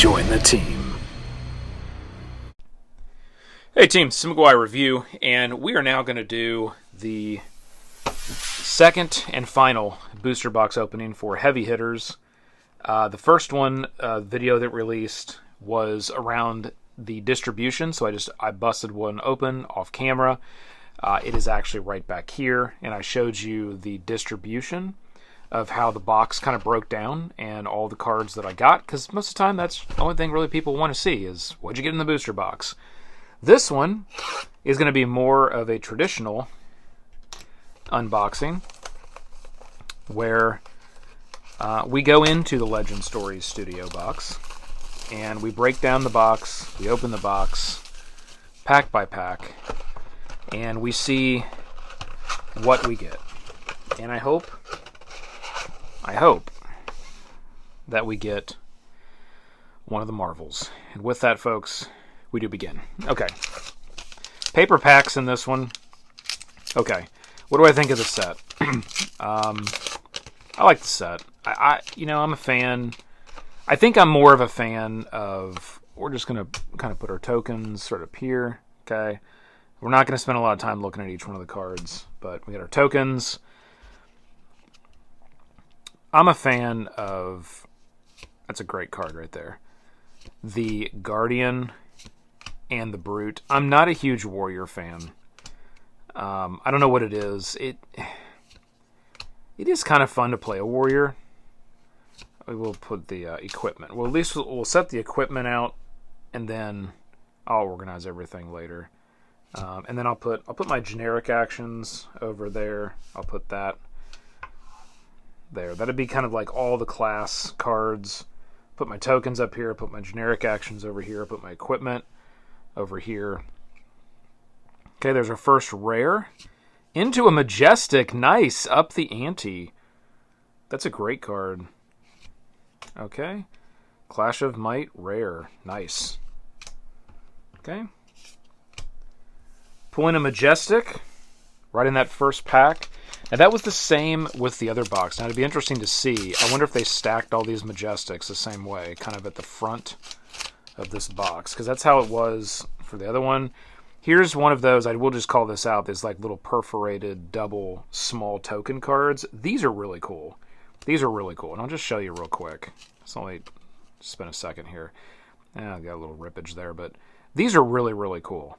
Join the team. Hey team, theMCGuiReView, and we are now going to do the second and final booster box opening for heavy hitters. The first one, video that released, was around the distribution, so I busted one open off camera. It is actually right back here, and I showed you the distribution of how the box kind of broke down and all the cards that I got, because most of the time that's the only thing really people want to see is what'd you get in the booster box. This one is going to be more of a traditional unboxing where we go into the Legend Stories Studio box and we break down the box, we open the box pack by pack, and we see what we get. And I hope that we get one of the Marvels. And with that, folks, we do begin. Okay. Paper packs in this one. Okay. What do I think of the set? I like the set. I'm a fan. I think I'm more of a fan of, we're just going to kind of put our tokens sort of here. Okay. We're not going to spend a lot of time looking at each one of the cards, but we got our tokens. I'm a fan of, that's a great card right there, the Guardian and the Brute. I'm not a huge Warrior fan. I don't know what it is. It is kind of fun to play a Warrior. We will put the equipment. Well, at least we'll set the equipment out, and then I'll organize everything later. And then I'll put my generic actions over there. I'll put that there. That'd be kind of like all the class cards. Put my tokens up here, put my generic actions over here, put my equipment over here. Okay, there's our first rare. Into a Majestic. Nice. Up the ante. That's a great card. Okay. Clash of Might rare. Nice. Okay. Pulling a Majestic. Right in that first pack. And that was the same with the other box. Now, it'd be interesting to see. I wonder if they stacked all these Majestics the same way, kind of at the front of this box, because that's how it was for the other one. Here's one of those. I will just call this out. There's like little perforated double small token cards. These are really cool. These are really cool. And I'll just show you real quick. It's only spend a second here. I got a little rippage there, but these are really, really cool.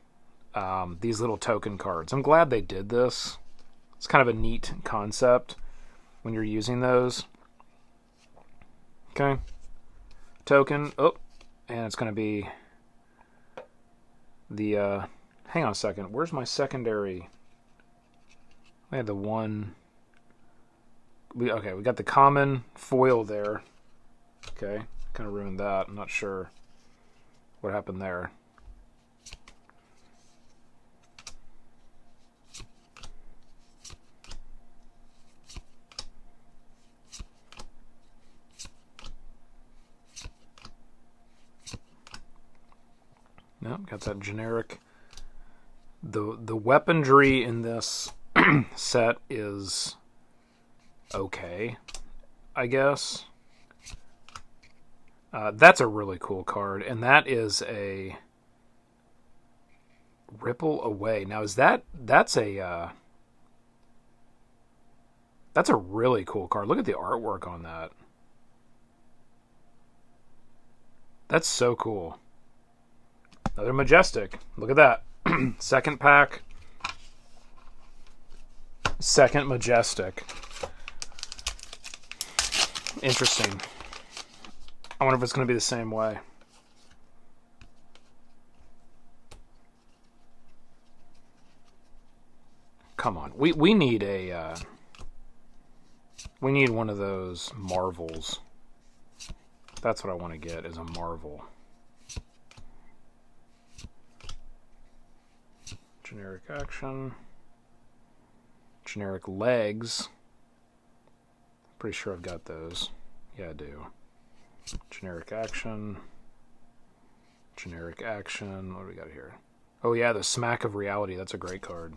These little token cards. I'm glad they did this. It's kind of a neat concept when you're using those. Okay. Token. Oh, and it's going to be the, hang on a second. Where's my secondary? I had the one. Okay, we got the common foil there. Okay, kind of ruined that. I'm not sure what happened there. No, got that generic. The weaponry in this set is okay, I guess. That's a really cool card, and that is a Ripple Away. Now, that's a really cool card. Look at the artwork on that. That's so cool. Another Majestic. Look at that. Second pack. Second Majestic. Interesting. I wonder if it's going to be the same way. Come on. We need a we need one of those Marvels. That's what I want to get, is a Marvel. Generic action. Generic legs. Pretty sure I've got those. Yeah, I do. Generic action. Generic action. What do we got here? Oh yeah, the Smack of Reality. That's a great card.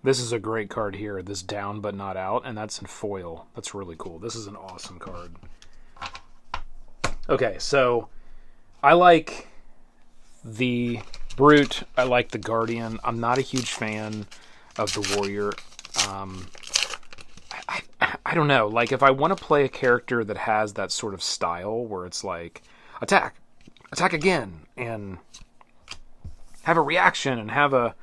This is a great card here, this Down But Not Out, and that's in foil. That's really cool. This is an awesome card. Okay, so I like the Brute. I like the Guardian. I'm not a huge fan of the Warrior. I don't know. Like, if I want to play a character that has that sort of style where it's like, attack again, and have a reaction, and have a...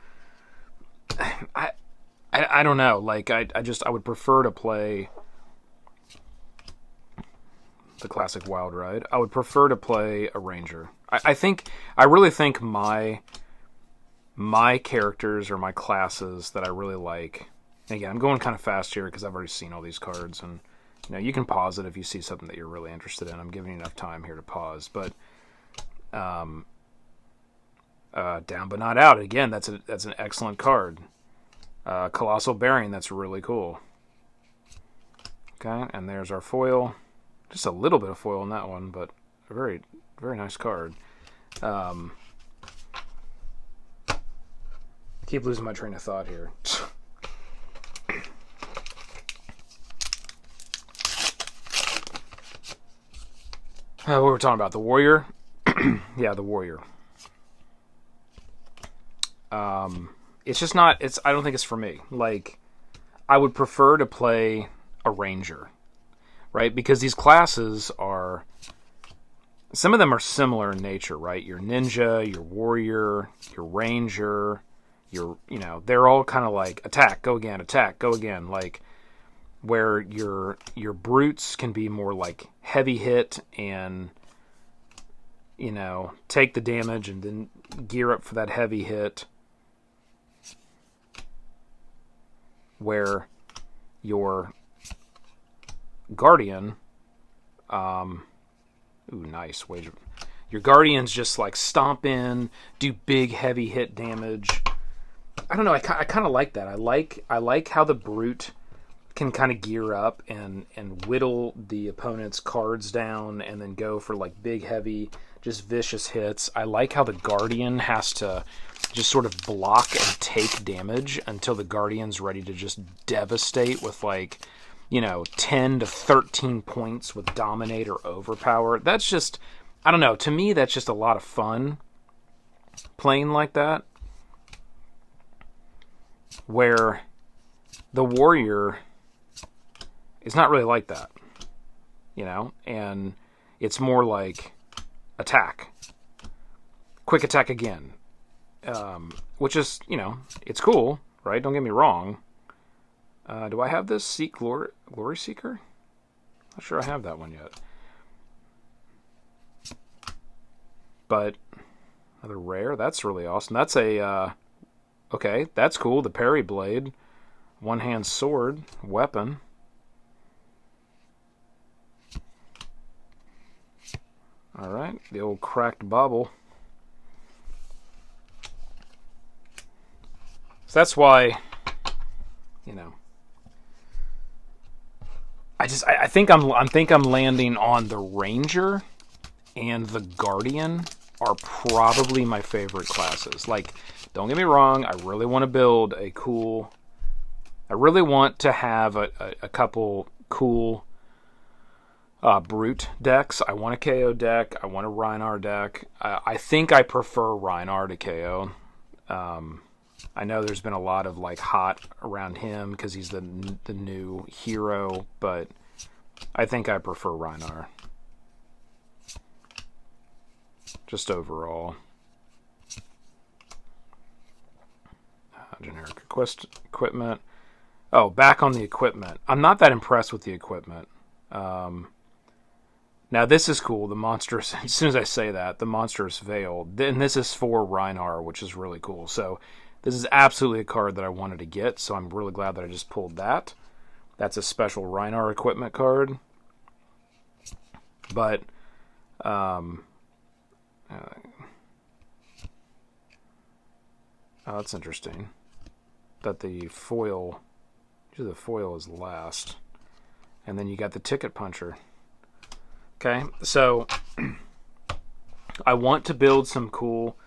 I don't know. Like, I would prefer to play the classic Wild Ride. I would prefer to play a Ranger. I really think my characters or my classes that I really like. And again, I'm going kind of fast here because I've already seen all these cards, and you can pause it if you see something that you're really interested in. I'm giving you enough time here to pause, but Down But Not Out. Again, that's an excellent card. Colossal Bearing, that's really cool. Okay, and there's our foil. Just a little bit of foil in that one, but a very, very nice card. Keep losing my train of thought here. What were we talking about? The Warrior? Yeah, the Warrior. It's just not... I don't think it's for me. Like, I would prefer to play a Ranger, right? Because these classes are... Some of them are similar in nature, right? Your Ninja, your Warrior, your Ranger, they're all kind of like, attack, go again. Like, where your Brutes can be more like heavy hit and, take the damage and then gear up for that heavy hit. Where your Guardian, ooh, nice. Your Guardians just like stomp in, do big heavy hit damage. I don't know. I kind of like that. I like how the Brute can kind of gear up and whittle the opponent's cards down and then go for like big heavy, just vicious hits. I like how the Guardian has to just sort of block and take damage until the Guardian's ready to just devastate with like, 10 to 13 points with Dominate or Overpower. That's just, I don't know, to me that's just a lot of fun playing like that. Where the Warrior is not really like that, and it's more like attack, quick attack again. Which is, it's cool, right? Don't get me wrong. Do I have this Seek Glory Seeker? Not sure I have that one yet. But another rare. That's really awesome. That's a, okay, that's cool. The Parry Blade. One-hand sword. Weapon. Alright, the old Cracked Bauble. So that's why, I think I'm landing on the Ranger and the Guardian are probably my favorite classes. Like, don't get me wrong, I really want to build a cool... I really want to have a couple cool Brute decks. I want a KO deck. I want a Rhinar deck. I think I prefer Rhinar to KO. I know there's been a lot of like hot around him because he's the new hero, but I think I prefer Rhinar. Just overall. Generic equipment. Oh, back on the equipment. I'm not that impressed with the equipment. Now this is cool. The monstrous. As soon as I say that, the monstrous veil. Then this is for Rhinar, which is really cool. So this is absolutely a card that I wanted to get. So I'm really glad that I just pulled that. That's a special Rhinar equipment card. But oh, that's interesting. That the foil. Usually the foil is last. And then you got the Ticket Puncher. Okay, so I want to build some cool,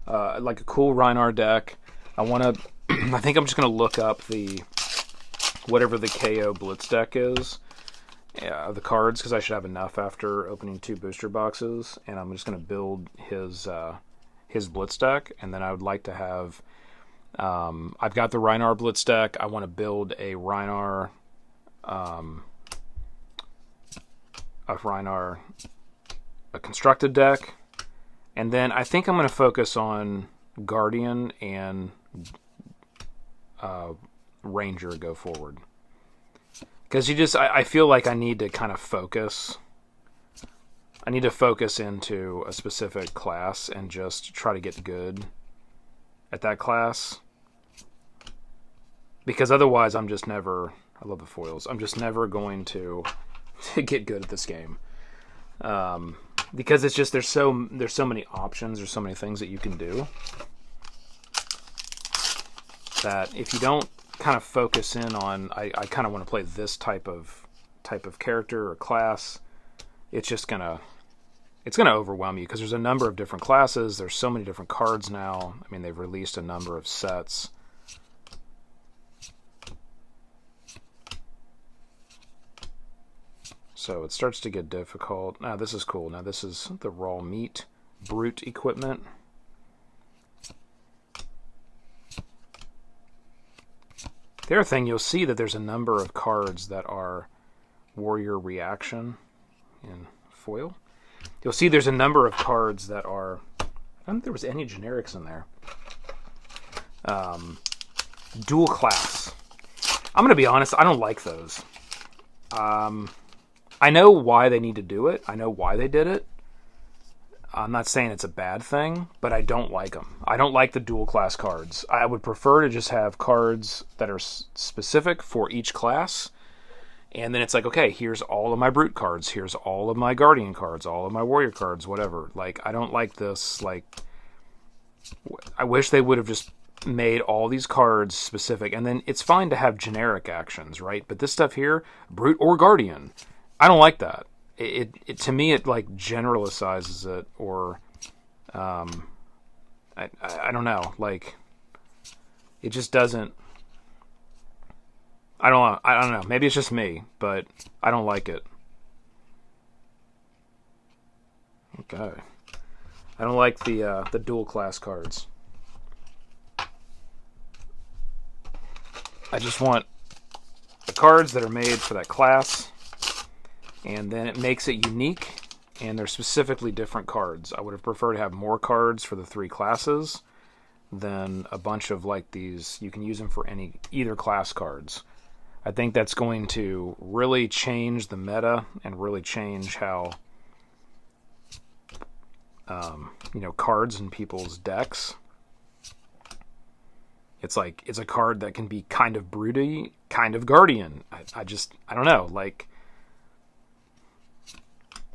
like a cool Rhinar deck. I want to I think I'm just going to look up whatever the KO Blitz deck is, the cards, because I should have enough after opening 2 booster boxes, and I'm just going to build his Blitz deck, and then I would like to have, I've got the Rhinar Blitz deck. I want to build a Rhinar, a constructed deck, and then I think I'm going to focus on Guardian and Ranger go forward, because I feel like I need to kind of focus. I need to focus into a specific class and just try to get good at that class, because otherwise I'm just never, I love the foils, I'm just never going to get good at this game, because it's just there's so many options, there's so many things that you can do, that if you don't kind of focus in on, I kind of want to play this type of character or class, it's gonna overwhelm you, because there's a number of different classes, there's so many different cards now. I mean, they've released a number of sets. So it starts to get difficult. Now this is cool. Now this is the raw meat brute equipment. The other thing, you'll see that there's a number of cards that are warrior reaction in foil. You'll see there's a number of cards that are, I don't think there was any generics in there. Dual class. I'm going to be honest, I don't like those. I know why they need to do it. I know why they did it. I'm not saying it's a bad thing, but I don't like them. I don't like the dual class cards. I would prefer to just have cards that are specific for each class. And then it's like, okay, here's all of my brute cards. Here's all of my guardian cards, all of my warrior cards, whatever. Like, I don't like this. Like, I wish they would have just made all these cards specific. And then it's fine to have generic actions, right? But this stuff here, brute or guardian, I don't like that. It to me, it like generalizes it, or I don't know, like it just doesn't. I don't know. Maybe it's just me, but I don't like it. Okay, I don't like the dual class cards. I just want the cards that are made for that class. And then it makes it unique, and they're specifically different cards. I would have preferred to have more cards for the 3 classes than a bunch of like these. You can use them for either class cards. I think that's going to really change the meta and really change how cards in people's decks. It's like it's a card that can be kind of broody, kind of guardian. I don't know, like.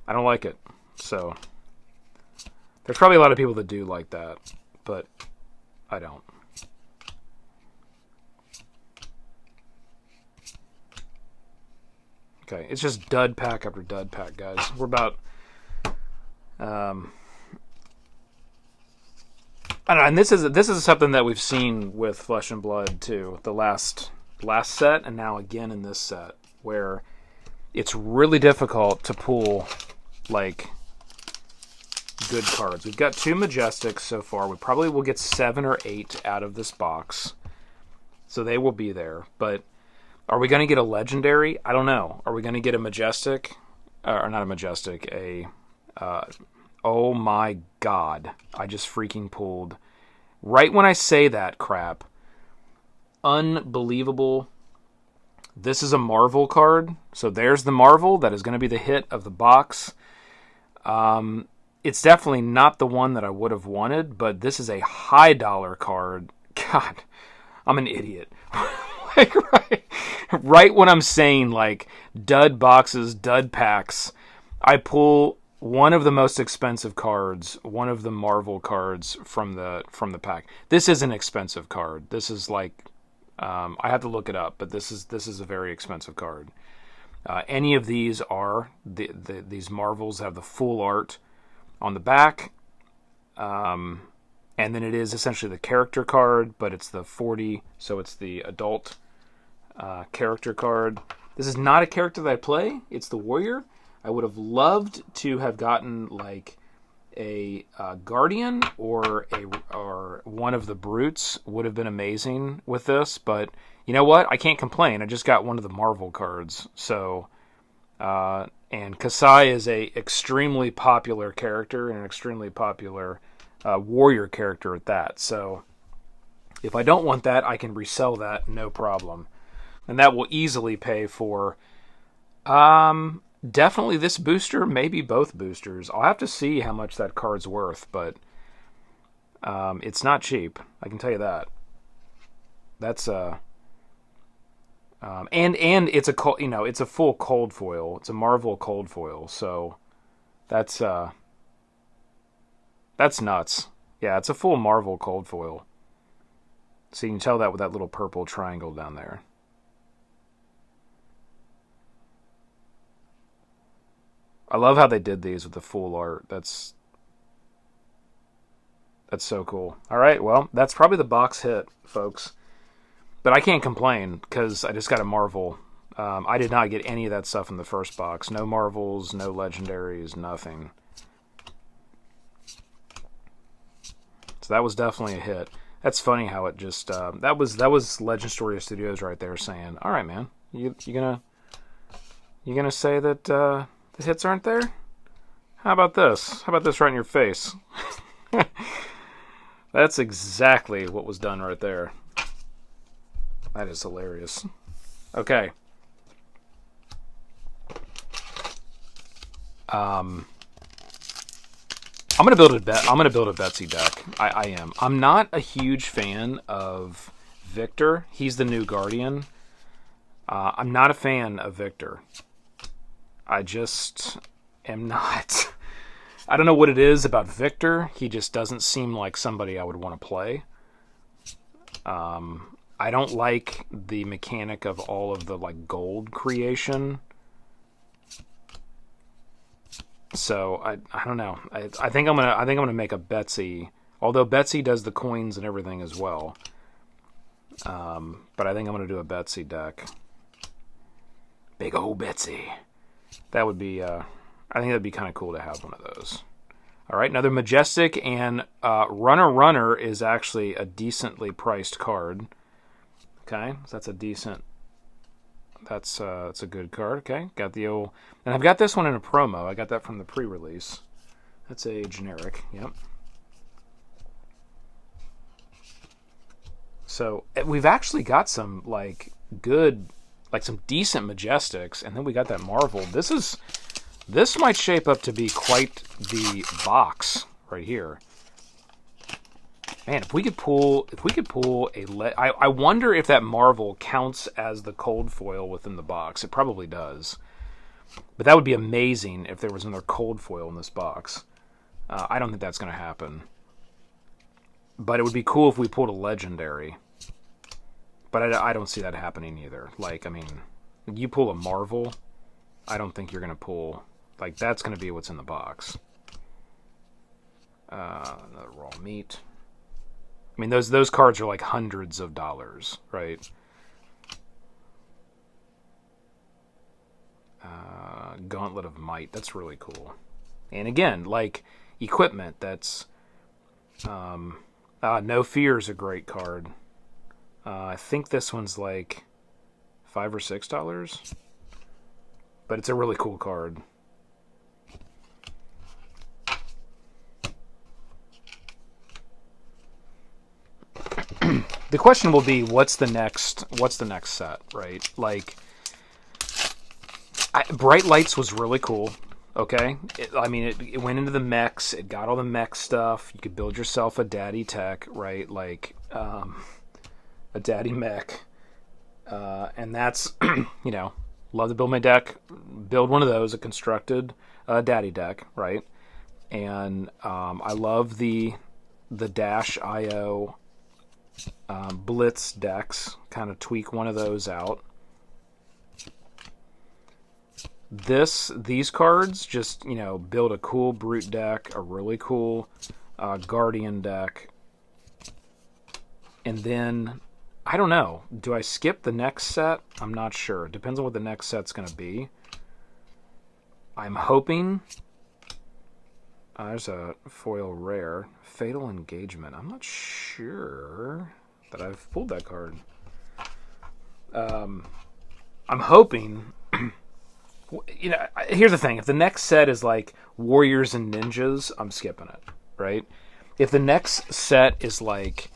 I don't like it. So there's probably a lot of people that do like that, but I don't. Okay, it's just dud pack after dud pack, guys. We're about I don't know, and this is something that we've seen with Flesh and Blood too. The last set, and now again in this set, where it's really difficult to pull like good cards. We've got 2 Majestics so far. We probably will get 7 or 8 out of this box, so they will be there. But are we going to get a legendary? I don't know. Are we going to get a Majestic, or not a Majestic? Oh my God! I just freaking pulled right when I say that crap. Unbelievable. This is a Marvel card, so there's the Marvel. That is going to be the hit of the box. It's definitely not the one that I would have wanted, but this is a high dollar card. God, I'm an idiot. Like, right when I'm saying like dud boxes, dud packs, I pull one of the most expensive cards, one of the Marvel cards from the pack. This is an expensive card. This is like I have to look it up, but this is a very expensive card. Any of these are these Marvels have the full art on the back. and then it is essentially the character card, but it's the 40, so it's the adult character card. This is not a character that I play. It's the warrior. I would have loved to have gotten like a guardian or one of the brutes. Would have been amazing with this, but you know what? I can't complain. I just got one of the Marvel cards. So, and Kasai is a extremely popular character and an extremely popular warrior character at that. So, if I don't want that, I can resell that, no problem. And that will easily pay for definitely this booster, maybe both boosters. I'll have to see how much that card's worth, but it's not cheap. I can tell you that. That's and it's a it's a full cold foil. It's a Marvel cold foil, so that's nuts. Yeah, it's a full Marvel cold foil. So you can tell that with that little purple triangle down there. I love how they did these with the full art. That's so cool. All right, well, that's probably the box hit, folks. But I can't complain because I just got a Marvel. I did not get any of that stuff in the first box. No Marvels, no Legendaries, nothing. So that was definitely a hit. That's funny how it just that was Legend Story Studios right there saying, "All right, man, you gonna say that the hits aren't there? How about this? How about this right in your face?" That's exactly what was done right there. That is hilarious. Okay. I'm gonna build a Betsy deck. I am. I'm not a huge fan of Victor. He's the new Guardian. I'm not a fan of Victor. I just am not. I don't know what it is about Victor. He just doesn't seem like somebody I would want to play. I don't like the mechanic of all of the like gold creation. So I don't know. I think I'm gonna make a Betsy. Although Betsy does the coins and everything as well. But I think I'm gonna do a Betsy deck. Big old Betsy. That would be. I think that'd be kind of cool to have one of those. All right, another Majestic, and Runner is actually a decently priced card. Okay, so that's a decent. That's a good card. Okay, got the old, and I've got this one in a promo. I got that from the pre-release. That's a generic. Yep. So we've actually got some like good, like some decent Majestics, and then we got that Marvel. This might shape up to be quite the box right here. Man, if we could pull I wonder if that Marvel counts as the cold foil within the box. It probably does. But that would be amazing if there was another cold foil in this box. I don't think that's going to happen. But it would be cool if we pulled a Legendary. But I don't see that happening either. Like, I mean, you pull a Marvel, I don't think you're going to pull. Like, that's going to be what's in the box. Another raw meat. I mean, those cards are like hundreds of dollars, right? Gauntlet of Might. That's really cool. And again, like, equipment, that's... No Fear is a great card. I think this one's like $5 or $6. But it's a really cool card. The question will be, what's the next set, right? Like, Bright Lights was really cool. Okay, it went into the mechs. It got all the mech stuff. You could build yourself a daddy tech, right? Like a daddy mech, and that's love to build my deck. Build one of those, a constructed daddy deck, right? And I love the Dash IO Blitz decks. Kind of tweak one of those out. These cards just build a cool brute deck, a really cool guardian deck, And then, I don't know. Do I skip the next set? I'm not sure. It depends on what the next set's going to be. I'm hoping... there's a foil rare. Fatal Engagement. I'm not sure that I've pulled that card. I'm hoping... You know, here's the thing. If the next set is like Warriors and Ninjas, I'm skipping it, right? If the next set is like...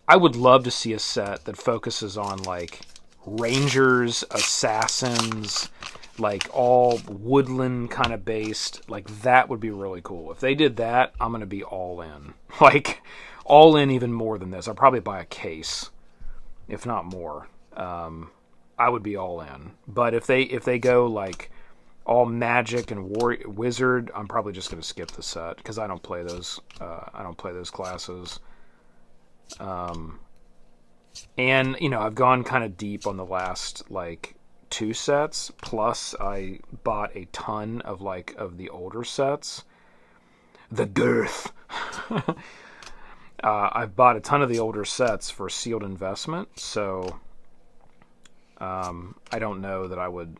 I would love to see a set that focuses on like Rangers, Assassins, like all woodland kind of based. Like that would be really cool. If they did that, I'm going to be all in. Like all in even more than this. I'll probably buy a case, if not more. I would be all in. But if they go like all Magic and Wizard, I'm probably just going to skip the set because I don't play those. I don't play those classes. And you know, I've gone kind of deep on the last like 2 sets. Plus, I bought a ton of the older sets. The girth. I've bought a ton of the older sets for sealed investment. So, I don't know that I would.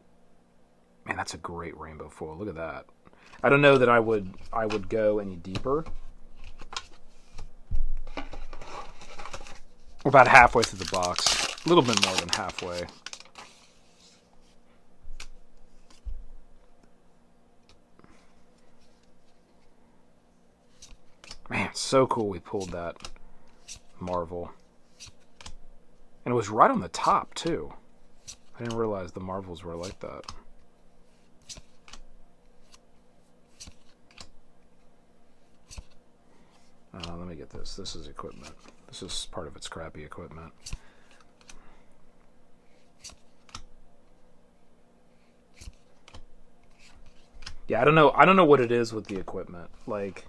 Man, that's a great rainbow foil. Look at that. I don't know that I would go any deeper. We're about halfway through the box. A little bit more than halfway. Man, it's so cool we pulled that Marvel. And it was right on the top, too. I didn't realize the Marvels were like that. Let me get this. This is equipment. This is part of its crappy equipment. Yeah, I don't know what it is with the equipment. Like,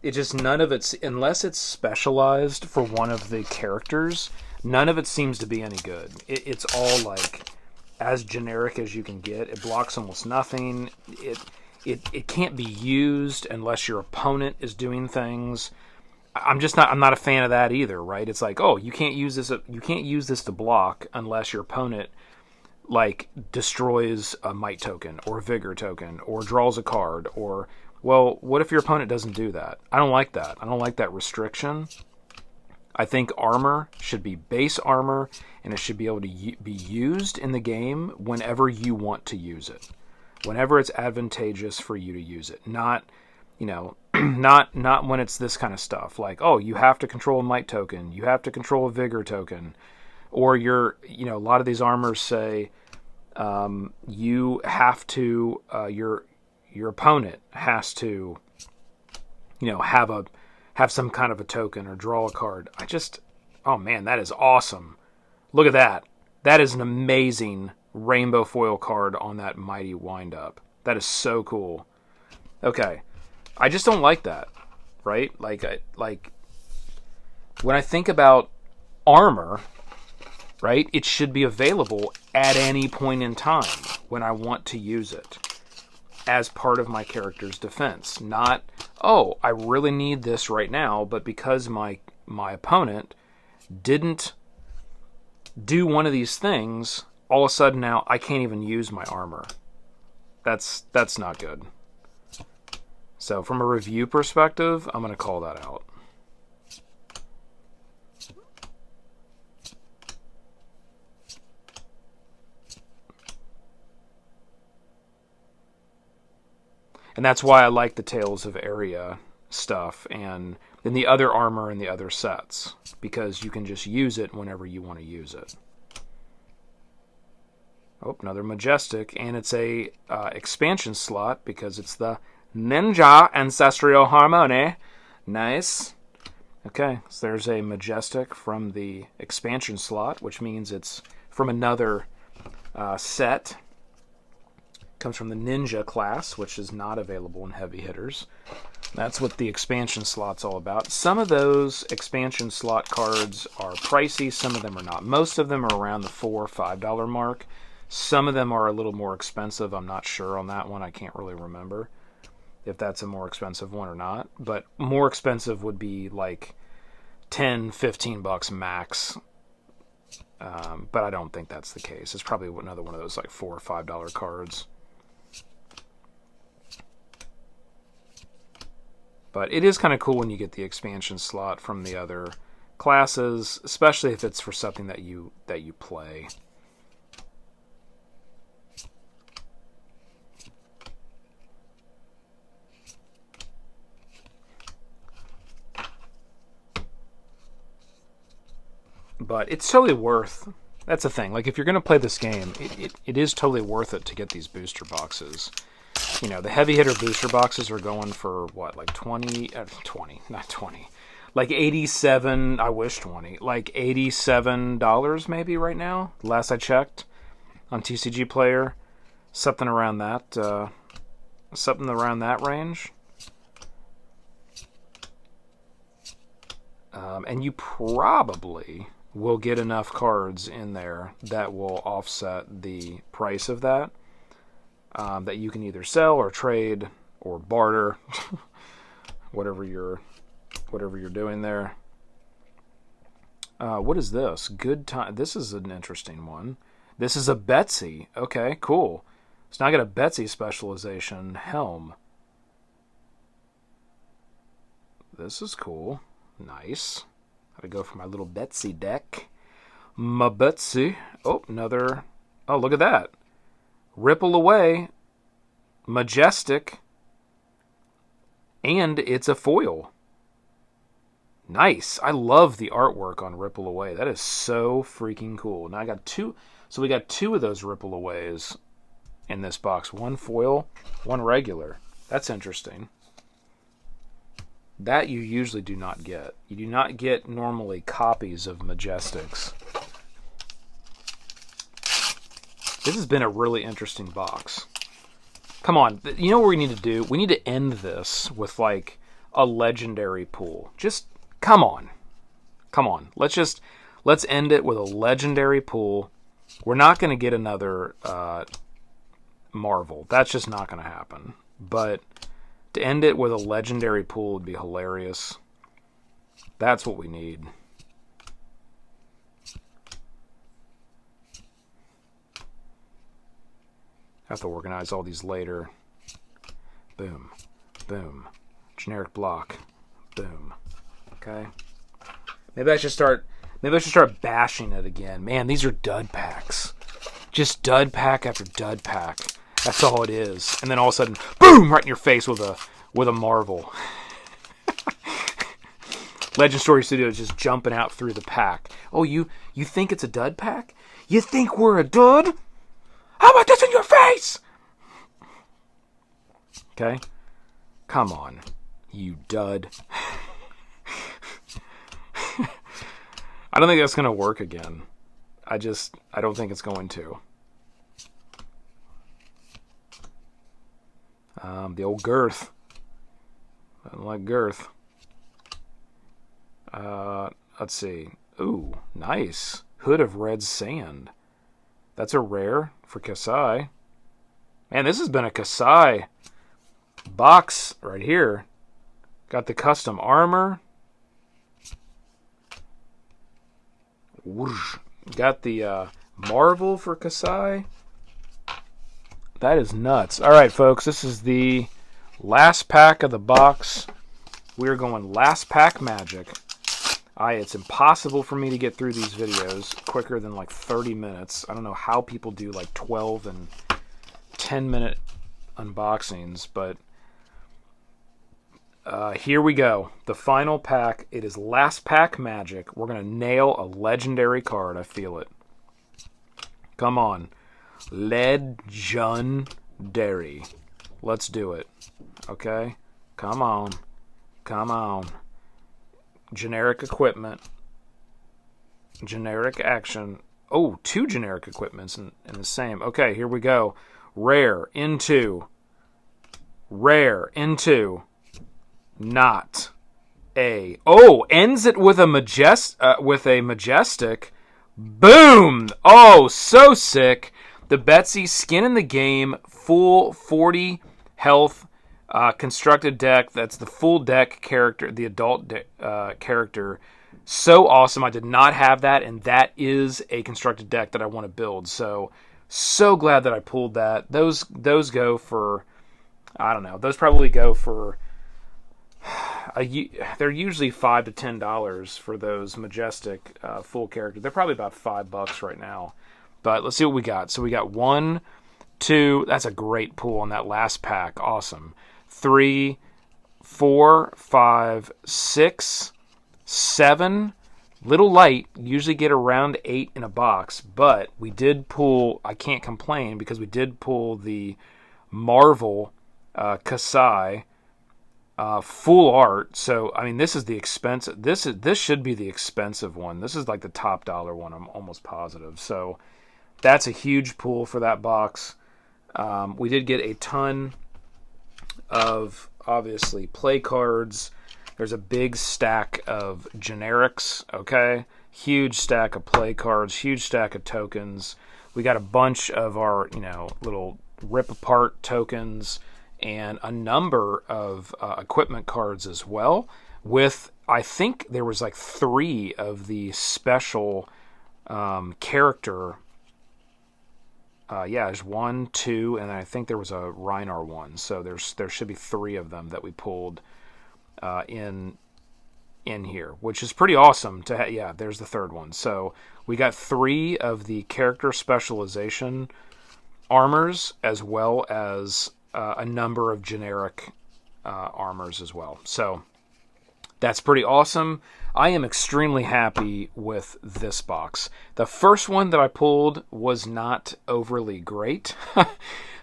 it just, none of it's, unless it's specialized for one of the characters, none of it seems to be any good. It's all like as generic as you can get. It blocks almost nothing. It can't be used unless your opponent is doing things. I'm not a fan of that either, right? It's like, oh, you can't use this to block unless your opponent like destroys a might token or a vigor token or draws a card. Or, well, what if your opponent doesn't do that? I don't like that. I don't like that restriction. I think armor should be base armor, and it should be able to be used in the game whenever you want to use it, whenever it's advantageous for you to use it. Not, you know, not when it's this kind of stuff. Like, oh, you have to control a might token, you have to control a vigor token, or a lot of these armors say you have to, your opponent has to, have some kind of a token or draw a card. Oh man, that is awesome. Look at that. That is an amazing rainbow foil card on that mighty wind-up. That is so cool. Okay. I just don't like that, right? Like when I think about armor, right, it should be available at any point in time when I want to use it as part of my character's defense. Not, oh, I really need this right now, but because my opponent didn't do one of these things, all of a sudden now I can't even use my armor. That's not good. So from a review perspective, I'm going to call that out. And that's why I like the Tales of Area stuff and then the other armor in the other sets, because you can just use it whenever you want to use it. Oh, another Majestic, and it's a expansion slot because it's the Ninja Ancestral Harmony. Nice. Okay, so there's a Majestic from the expansion slot, which means it's from another set. Comes from the Ninja class, which is not available in Heavy Hitters. That's what the expansion slot's all about. Some of those expansion slot cards are pricey, some of them are not. Most of them are around the $4 or $5 mark. Some of them are a little more expensive. I'm not sure on that one. I can't really remember if that's a more expensive one or not. But more expensive would be like 10, 15 bucks max. But I don't think that's the case. It's probably another one of those like $4 or $5 cards. But it is kind of cool when you get the expansion slot from the other classes, especially if it's for something that you play. But it's totally worth. That's the thing. Like, if you're going to play this game, it is totally worth it to get these booster boxes. You know, the heavy hitter booster boxes are going for what, like 20, not 20, like 87. I wish 20, like $87 maybe right now. Last I checked on TCG Player, something around that range. And you probably will get enough cards in there that will offset the price of that. That you can either sell or trade or barter, whatever you're doing there. What is this? Good time. This is an interesting one. This is a Betsy. Okay, cool. So now I got a Betsy specialization helm. This is cool. Nice. Gotta go for my little Betsy deck. My Betsy. Oh, another. Oh, look at that. Ripple Away. Majestic. And it's a foil. Nice. I love the artwork on Ripple Away. That is so freaking cool. Now I got two. So we got two of those Ripple Aways in this box. One foil, one regular. That's interesting. That you usually do not get. You do not get normally copies of Majestics. This has been a really interesting box. Come on. You know what we need to do? We need to end this with like a legendary pool. Just come on. Come on. Let's end it with a legendary pool. We're not going to get another Marvel. That's just not going to happen. But to end it with a legendary pool would be hilarious. That's what we need. I have to organize all these later. Boom. Boom. Generic block. Boom. Okay. Maybe I should start bashing it again. Man, these are dud packs. Just dud pack after dud pack. That's all it is. And then all of a sudden, boom, right in your face with a Marvel. Legend Story Studios just jumping out through the pack. Oh, you think it's a dud pack? You think we're a dud? How about this in your face? Okay? Come on, you dud. I don't think that's going to work again. I don't think it's going to. The old girth. I don't like girth. Let's see. Ooh, nice. Hood of Red Sand. That's a rare for Kasai. Man, this has been a Kasai box right here. Got the custom armor. Whoosh. Got the Marvel for Kasai. That is nuts. All right, folks, this is the last pack of the box. We're going last pack magic. It's impossible for me to get through these videos quicker than like 30 minutes. I don't know how people do like 12 and 10-minute unboxings, but here we go. The final pack. It is last pack magic. We're going to nail a legendary card. I feel it. Come on. Legendary. Let's do it. Okay? Come on. Come on. Generic equipment. Generic action. Oh, two generic equipments in the same. Okay, here we go. Rare into. Rare into. Not a. Oh, ends it with a majestic. Boom! Oh, so sick. The Betsy Skin in the Game full 40 health constructed deck. That's the full deck character, the adult character. So awesome. I did not have that, and that is a constructed deck that I want to build. So glad that I pulled that. Those go for, I don't know, those probably go for they're usually $5 to $10 for those majestic full character. They're probably about $5 right now. But let's see what we got. So we got 1, 2. That's a great pull on that last pack. Awesome. 3, 4, 5, 6, 7. Little light. Usually get around 8 in a box. But we did pull. I can't complain because we did pull the Marvel Kasai. Full art. So I mean, this is the expensive. This should be the expensive one. This is like the top dollar one. I'm almost positive. So that's a huge pull for that box. We did get a ton of obviously play cards. There's a big stack of generics. Okay, huge stack of play cards. Huge stack of tokens. We got a bunch of our little rip apart tokens. And a number of equipment cards as well, with, I think there was like 3 of the special character. There's 1, 2, and I think there was a Reinar one. So there should be 3 of them that we pulled in here, which is pretty awesome to have. Yeah, there's the 3rd one. So we got 3 of the character specialization armors, as well as a number of generic armors as well. So that's pretty awesome. I am extremely happy with this box. The first one that I pulled was not overly great.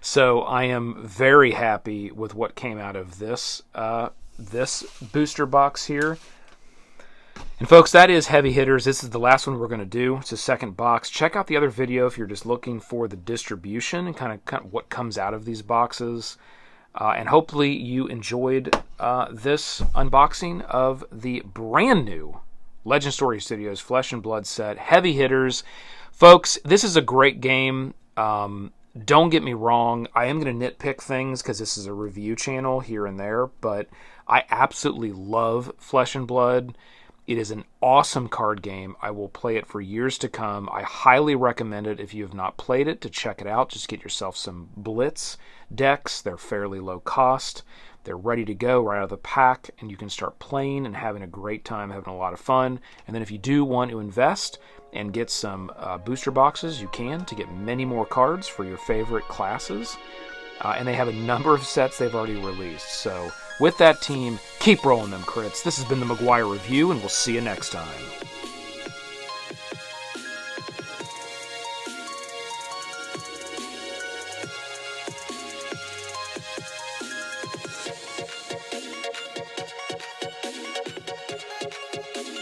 So I am very happy with what came out of this this booster box here. And folks, that is Heavy Hitters. This is the last one we're going to do. It's the 2nd box. Check out the other video if you're just looking for the distribution and kind of what comes out of these boxes. And hopefully you enjoyed this unboxing of the brand new Legend Story Studios Flesh and Blood set, Heavy Hitters. Folks, this is a great game. Don't get me wrong. I am going to nitpick things because this is a review channel here and there. But I absolutely love Flesh and Blood. It is an awesome card game. I will play it for years to come. I highly recommend it if you have not played it to check it out. Just get yourself some Blitz decks. They're fairly low cost. They're ready to go right out of the pack, and you can start playing and having a great time, having a lot of fun. And then if you do want to invest and get some booster boxes, you can to get many more cards for your favorite classes. And they have a number of sets they've already released. So with that, team, keep rolling them crits. This has been the McGuire Review, and we'll see you next time.